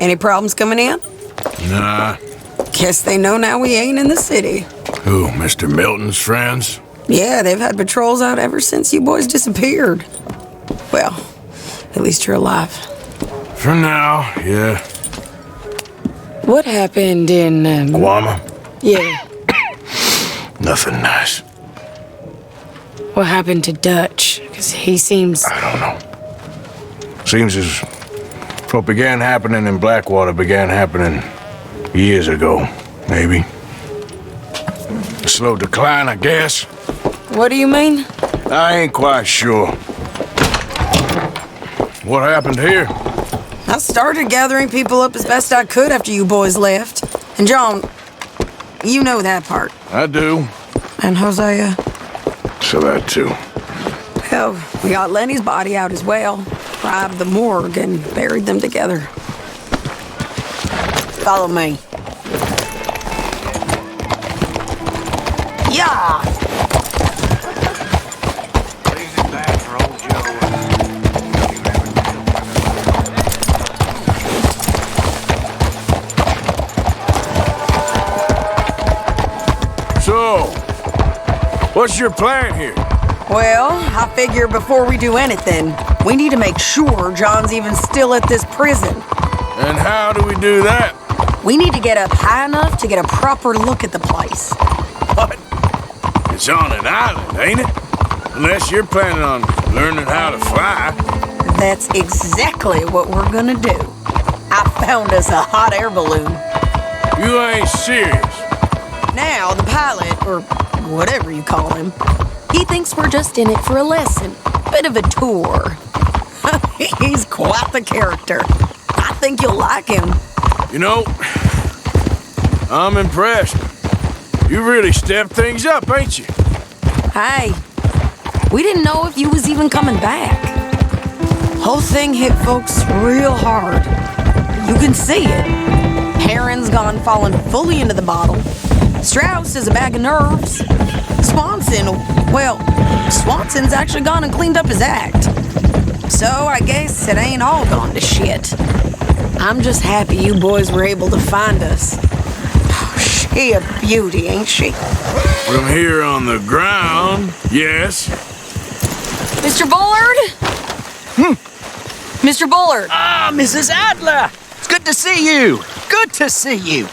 Any problems coming in? Nah. Guess they know now we ain't in the city. Who, Mr. Milton's friends? Yeah, they've had patrols out ever since you boys disappeared. Well, at least you're alive. For now, yeah. What happened in, Guama? Yeah. Nothing nice. What happened to Dutch? Because he seems... I don't know. Seems as what began happening in Blackwater began happening years ago, maybe. A slow decline, I guess. What do you mean? I ain't quite sure. What happened here? I started gathering people up as best I could after you boys left. And John, you know that part. I do. And Hosea? So that too. Well, we got Lenny's body out as well. Robbed the morgue and buried them together. Follow me. Yeah! So, what's your plan here? Well, I figure before we do anything, we need to make sure John's even still at this prison. And how do we do that? We need to get up high enough to get a proper look at the place. What? It's on an island, ain't it? Unless you're planning on learning how to fly. That's exactly what we're gonna do. I found us a hot air balloon. You ain't serious. Now, the pilot, or whatever you call him, he thinks we're just in it for a lesson. Bit of a tour. He's quite the character. I think you'll like him. You know, I'm impressed. You really stepped things up, ain't you? Hey, we didn't know if you was even coming back. Whole thing hit folks real hard. You can see it. Heron's gone falling fully into the bottle. Strauss is a bag of nerves. Swanson's actually gone and cleaned up his act. So I guess it ain't all gone to shit. I'm just happy you boys were able to find us. She a beauty, ain't she? From here on the ground, yes. Mr. Bullard? Mr. Bullard. Ah, Mrs. Adler! It's good to see you. Good to see you.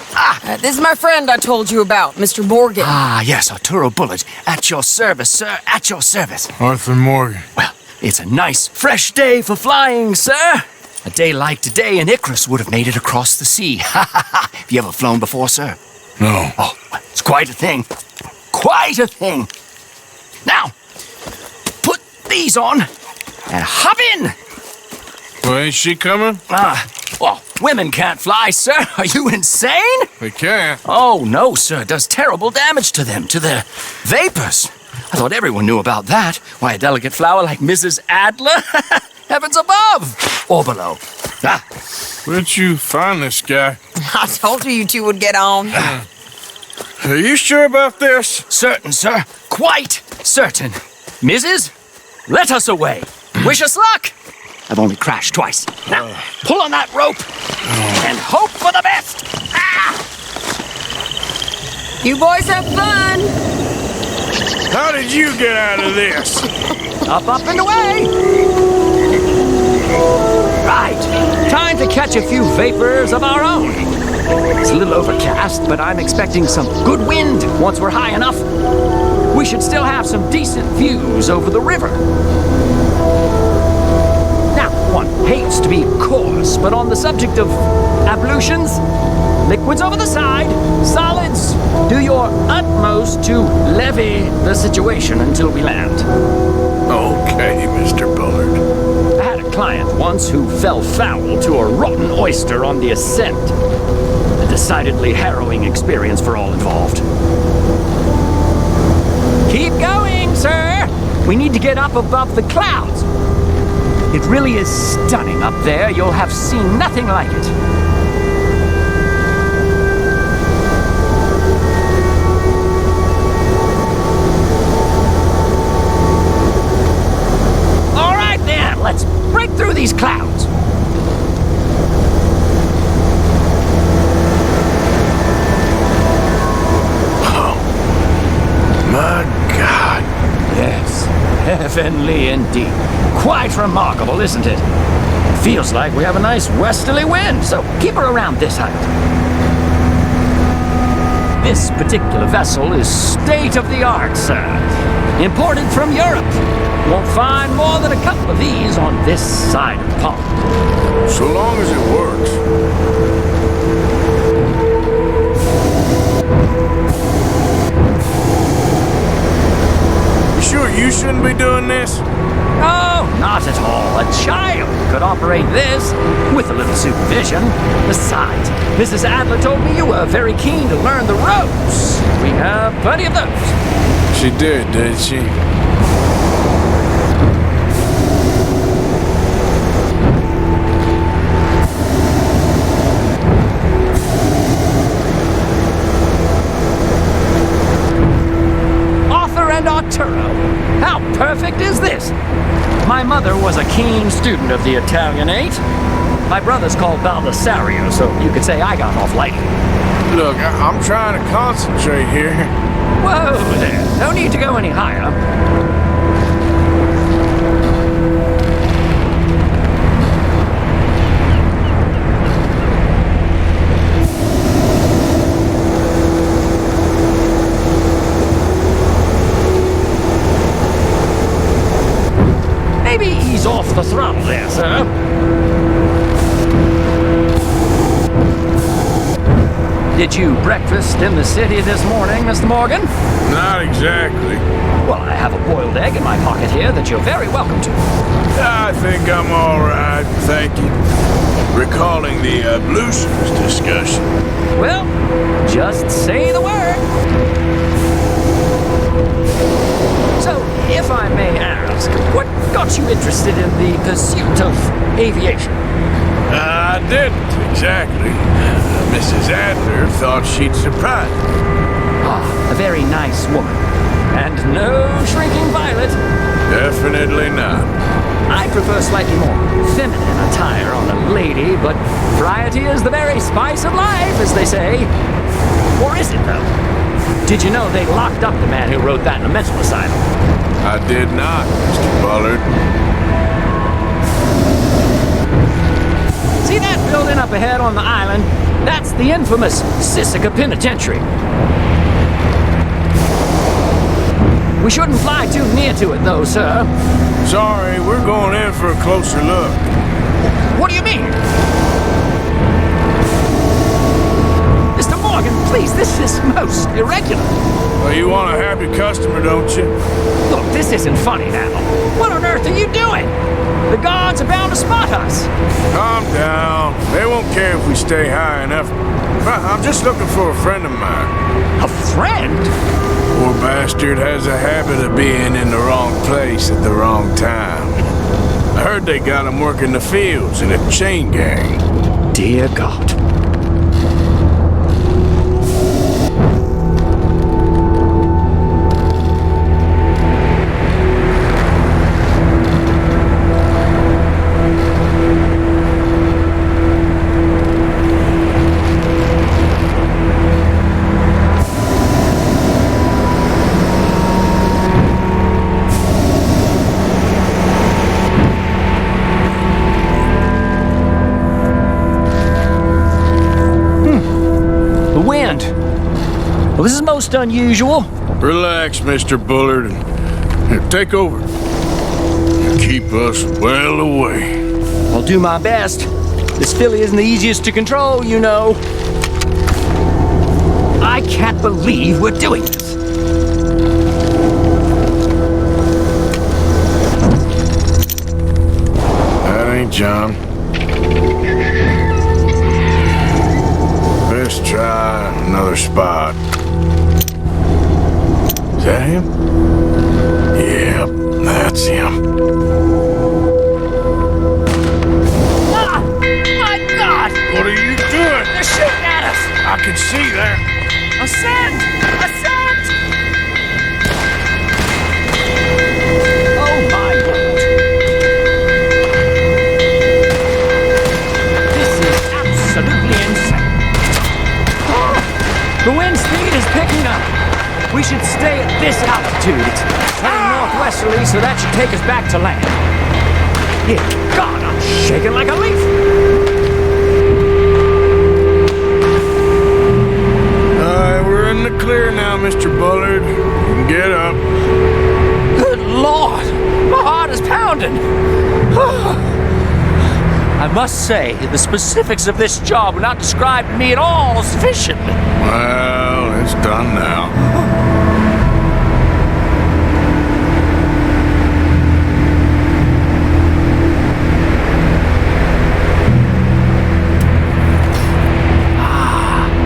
This is my friend I told you about, Mr. Morgan. Ah, yes, Arturo Bullard. At your service, sir. At your service. Arthur Morgan. Well, it's a nice, fresh day for flying, sir. A day like today, an Icarus would have made it across the sea. Have you ever flown before, sir? No. Oh, it's quite a thing. Quite a thing. Now, put these on and hop in. Well, ain't she coming? Well, women can't fly, sir. Are you insane? They can't. Oh, no, sir. It does terrible damage to them, to their vapors. I thought everyone knew about that. Why, a delicate flower like Mrs. Adler? Heavens above or below. Where'd you find this guy? I told you two would get on. Are you sure about this? Certain, sir. Quite certain. Mrs., let us away. Wish us luck. I've only crashed twice. Now, pull on that rope and hope for the best. You boys have fun. How did you get out of this? Up, and away. Right. Time to catch a few vapors of our own. It's a little overcast, but I'm expecting some good wind once we're high enough. We should still have some decent views over the river. Now, one hates to be coarse, but on the subject of ablutions, liquids over the side, solids, do your utmost to levy the situation until we land. Okay, Mr. Bullard. I had a client once who fell foul to a rotten oyster on the ascent. A decidedly harrowing experience for all involved. Keep going, sir! We need to get up above the clouds. It really is stunning up there. You'll have seen nothing like it. All right, then. Let's break through these clouds. Heavenly indeed. Quite remarkable, isn't it? Feels like we have a nice westerly wind, so keep her around this height. This particular vessel is state-of-the-art, sir. Imported from Europe. Won't find more than a couple of these on this side of the pond. So long as it works. You sure you shouldn't be doing this? Oh, not at all. A child could operate this with a little supervision. Besides, Mrs. Adler told me you were very keen to learn the ropes. We have plenty of those. She did she? How perfect is this? My mother was a keen student of the Italianate. My brother's called Baldessario, so you could say I got off lightly. Look, I'm trying to concentrate here. Whoa there, no need to go any higher. Maybe ease off the throttle there, sir. Did you breakfast in the city this morning, Mr. Morgan? Not exactly. Well, I have a boiled egg in my pocket here that you're very welcome to. I think I'm all right, thank you. Recalling the ablutions discussion. Well, just say the word. So, if I may ask, what got you interested in the pursuit of aviation? I didn't exactly. Mrs. Adler thought she'd surprise me. Ah, a very nice woman. And no shrinking violet. Definitely not. I prefer slightly more feminine attire on a lady, but variety is the very spice of life, as they say. Or is it, though? Did you know they locked up the man who wrote that in a mental asylum? I did not, Mr. Bullard. See that building up ahead on the island? That's the infamous Sisika Penitentiary. We shouldn't fly too near to it, though, sir. Sorry, we're going in for a closer look. What do you mean? Mr. Morgan, please, this is most irregular. Well, you want a happy customer, don't you? Look, this isn't funny now. What on earth are you doing? The guards are bound to spot us. Calm down. They won't care if we stay high enough. I'm just looking for a friend of mine. A friend? Poor bastard has a habit of being in the wrong place at the wrong time. I heard they got him working the fields in a chain gang. Dear God. Well, this is most unusual. Relax, Mr. Bullard. Here, take over. Keep us well away. I'll do my best. This filly isn't the easiest to control, you know. I can't believe we're doing this. That ain't John. Let's try another spot. Is that him? Yep, that's him. Ah! My God! What are you doing? They're shooting at us! I can see that. Ascend! Ascend! Oh my God! This is absolutely insane. The wind speed is picking up. We should stay at this altitude. It's heading north northwesterly, so that should take us back to land. Yeah, God, I'm shaking like a leaf. We're in the clear now, Mr. Bullard. You can get up. Good Lord, my heart is pounding. I must say, the specifics of this job were not described to me at all sufficiently. Well, it's done now.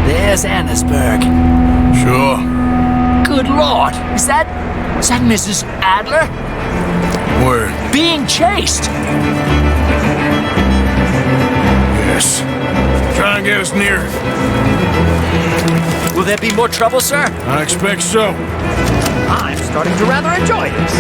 There's Annesburg. Sure. Good Lord, is that Mrs. Adler? Where? Being chased. Yes. Try and get us near it. Will there be more trouble, sir? I expect so. I'm starting to rather enjoy this.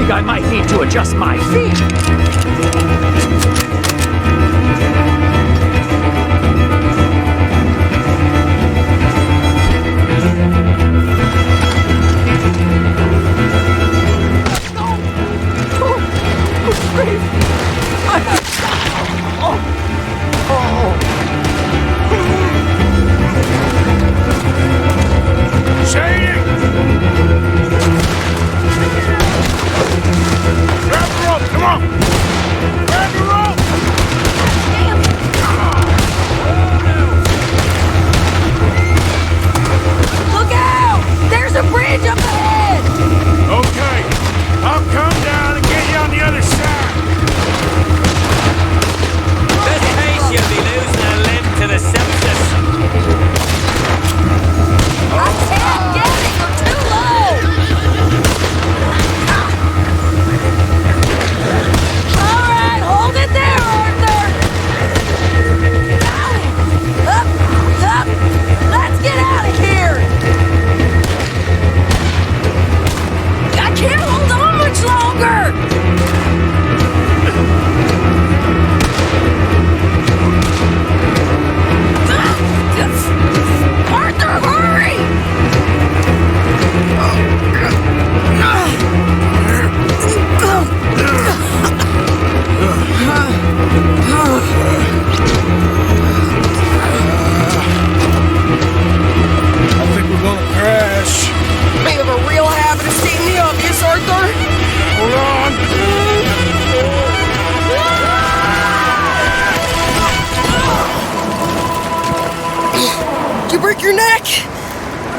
I might need to adjust my feet.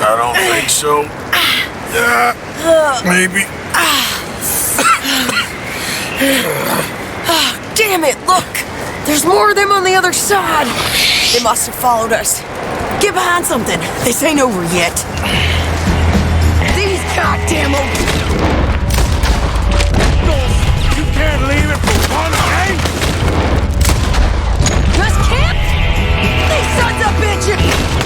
I don't think so. Maybe. Damn it, look! There's more of them on the other side. They must have followed us. Get behind something. This ain't over yet. These goddamn You can't leave it for one day? Just camp? These sons of bitches!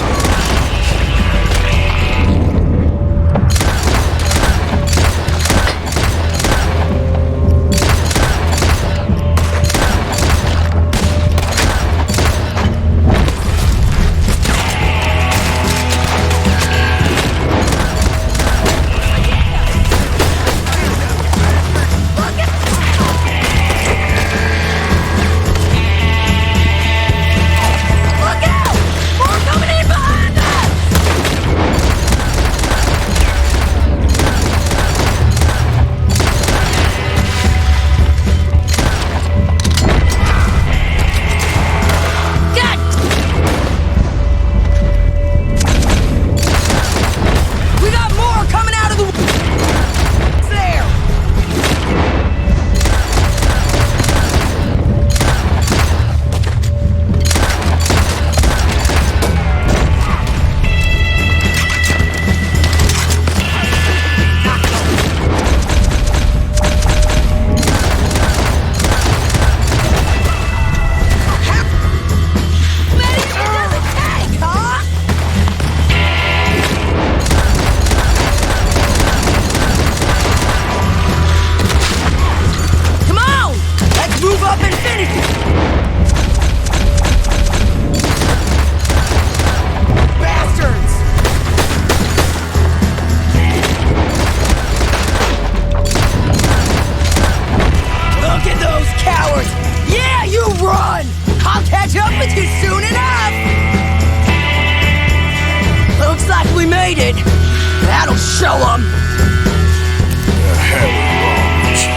That'll show them. The hell is wrong with you?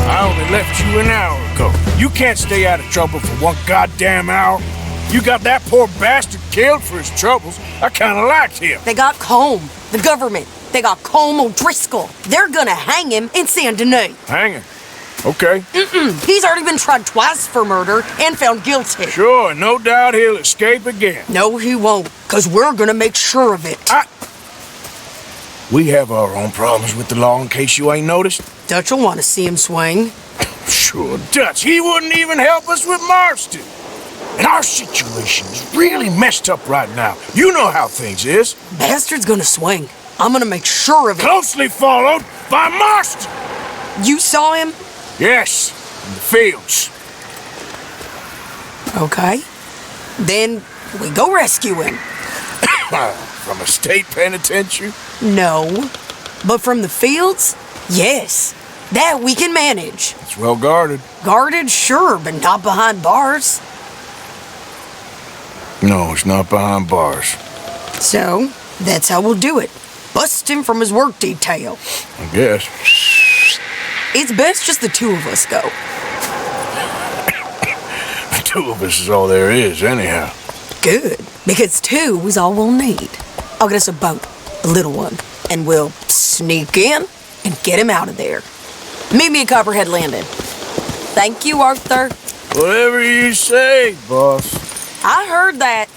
I only left you an hour ago. You can't stay out of trouble for one goddamn hour. You got that poor bastard killed for his troubles. I kind of liked him. They got Combe, the government. They got Combe O'Driscoll. They're gonna hang him in Saint Denis. Hanging? Okay. He's already been tried twice for murder and found guilty. Sure, no doubt he'll escape again. No, he won't, because we're gonna make sure of it. We have our own problems with the law in case you ain't noticed. Dutch will want to see him swing. Sure, Dutch. He wouldn't even help us with Marston. And our situation is really messed up right now. You know how things is. Bastard's gonna swing. I'm gonna make sure of it. Closely followed by Marston. You saw him? Yes, in the fields. Okay. Then we go rescue him. From a state penitentiary? No. But from the fields? Yes. That we can manage. It's well guarded. Guarded, sure, but not behind bars. No, it's not behind bars. So, that's how we'll do it. Bust him from his work detail. I guess. It's best just the two of us go. The two of us is all there is, anyhow. Good, because two is all we'll need. I'll get us a boat, a little one, and we'll sneak in and get him out of there. Meet me at Copperhead Landing. Thank you, Arthur. Whatever you say, boss. I heard that.